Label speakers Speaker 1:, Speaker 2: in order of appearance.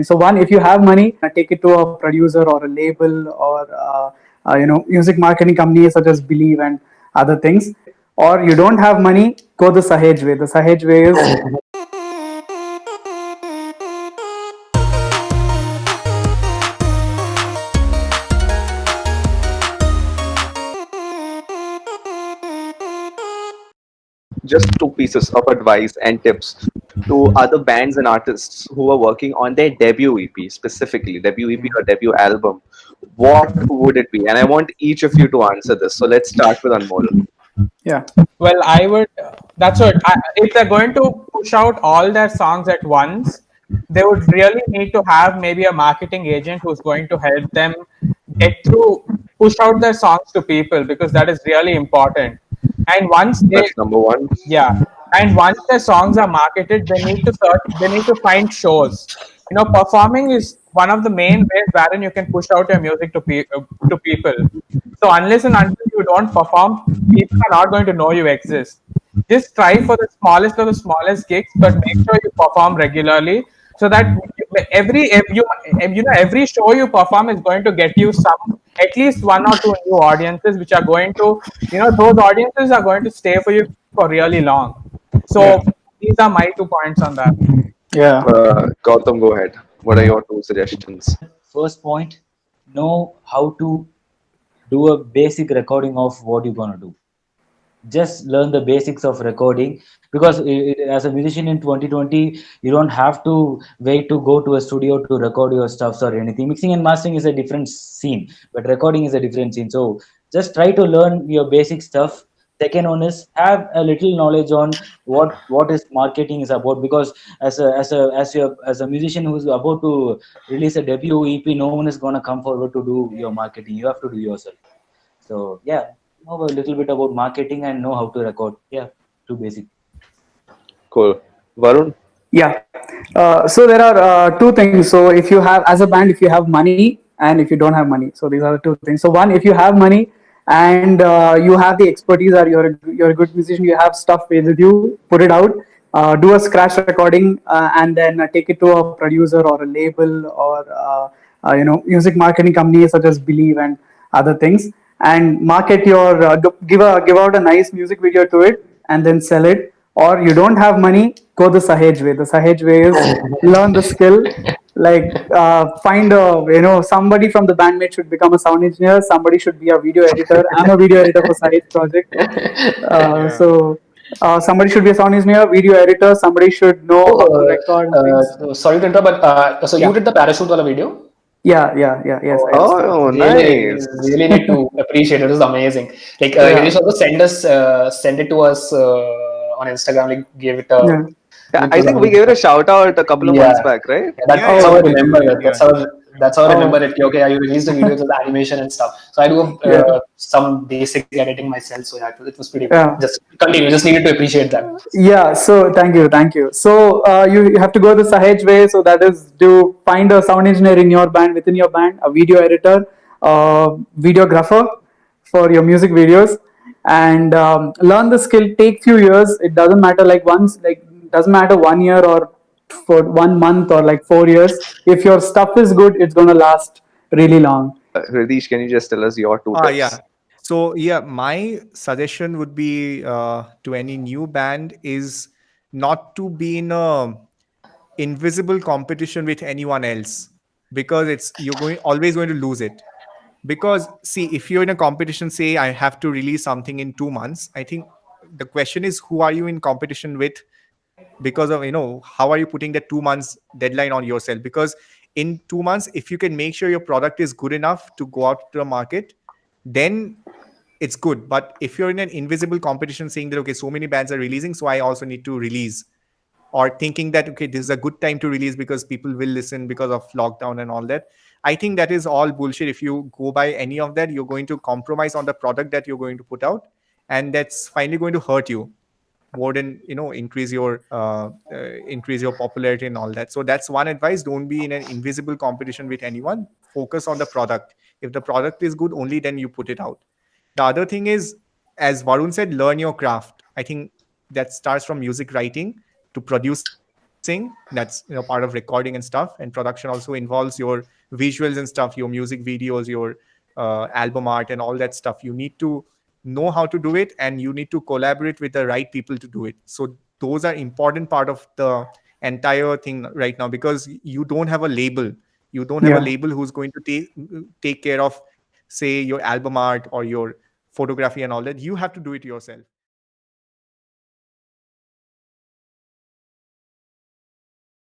Speaker 1: So one, if you have money, take it to a producer or a label or music marketing companies such as Believe and other things. Or you don't have money, go the Sahej way. The Sahej way is
Speaker 2: just two pieces of advice and tips to other bands and artists who are working on their debut EP, specifically debut EP or debut album, what would it be? And I want each of you to answer this. So let's start with Anmol.
Speaker 1: yeah.
Speaker 3: Well, I would. That's what. If they're going to push out all their songs at once, they would really need to have maybe a marketing agent who's going to help them push out their songs to people, because that is really important. And once they,
Speaker 2: That's number one.
Speaker 3: yeah, and once their songs are marketed, they need to they need to find shows. Performing is one of the main ways wherein you can push out your music to people. So unless and until you don't perform, people are not going to know you exist. Just try for the smallest of the smallest gigs, but make sure you perform regularly, so that every show you perform is going to get you at least one or two new audiences, which are going to, those audiences are going to stay for you for really long. So these are my 2 points on that.
Speaker 1: Yeah.
Speaker 2: Gautam, go ahead. What are your two suggestions?
Speaker 4: First point, know how to do a basic recording of what you're gonna do. Just learn the basics of recording, because as a musician in 2020, you don't have to wait to go to a studio to record your stuffs or anything. Mixing and mastering is a different scene, but recording is a different scene. So just try to learn your basic stuff. Second one is have a little knowledge on what is marketing is about, because as a musician who's about to release a debut EP, no one is gonna come forward to do your marketing. You have to do yourself. So yeah, know a little bit about marketing and know how to record. Yeah, too basic.
Speaker 2: Cool. Varun?
Speaker 1: Yeah. So there are two things. So if you have, as a band, if you have money and if you don't have money, so these are the two things. So one, if you have money and you have the expertise, or you're a good musician, you have stuff with you, put it out, do a scratch recording, and then take it to a producer or a label or music marketing companies such as Believe and other things, and market your give out a nice music video to it, and then sell it. Or you don't have money, go the Sahej way. The Sahej way is learn the skill. Like find somebody from the bandmate should become a sound engineer. Somebody should be a video editor. I'm a video editor for Sahej Project. Somebody should be a sound engineer, video editor. Somebody should know how to record things.
Speaker 5: Sorry to interrupt, but so you did the parachute wala video?
Speaker 1: Yes.
Speaker 2: Oh,
Speaker 5: Really,
Speaker 2: nice.
Speaker 5: really need to appreciate it. It was amazing. Like, Hreedish also send it to us on Instagram. Like, gave it a.
Speaker 1: Yeah.
Speaker 2: Yeah, I think we gave it a shout out a couple of months back, right?
Speaker 5: That's how I remember it. That's how I remember it. Okay, you released the videos with animation and stuff. So I do some basic editing myself. So yeah, it was pretty. Just continue. Just needed to appreciate that.
Speaker 1: Yeah. So thank you. So you have to go the Sahej way. So that is to find a sound engineer in your band, within your band, a video editor, videographer for your music videos, and learn the skill. Take few years. It doesn't matter doesn't matter 1 year or for 1 month or like 4 years. If your stuff is good, it's gonna last really long.
Speaker 2: Hreedish, can you just tell us your two tips?
Speaker 6: Yeah. So yeah, my suggestion would be to any new band is not to be in a invisible competition with anyone else, because you're always going to lose it. Because see, if you're in a competition, say I have to release something in 2 months, I think the question is, who are you in competition with? Because of how are you putting that 2 months deadline on yourself? Because in 2 months, if you can make sure your product is good enough to go out to the market, then it's good. But if you're in an invisible competition saying that, okay, so many bands are releasing, so I also need to release, or thinking that, okay, this is a good time to release because people will listen because of lockdown and all that, I think that is all bullshit. If you go by any of that, you're going to compromise on the product that you're going to put out, and that's finally going to hurt you more than increase your popularity and all that. So that's one advice: don't be in an invisible competition with anyone. Focus on the product. If the product is good, only then you put it out. The other thing is, as Varun said, learn your craft. I think that starts from music writing to produce mixing, that's part of recording and stuff, and production also involves your visuals and stuff, your music videos, your album art and all that stuff. You need to know how to do it, and you need to collaborate with the right people to do it. So those are important part of the entire thing right now, because you don't have a label. You don't have a
Speaker 1: Yeah.
Speaker 6: label who's going to take care of, say, your album art or your photography and all that. You have to do it yourself.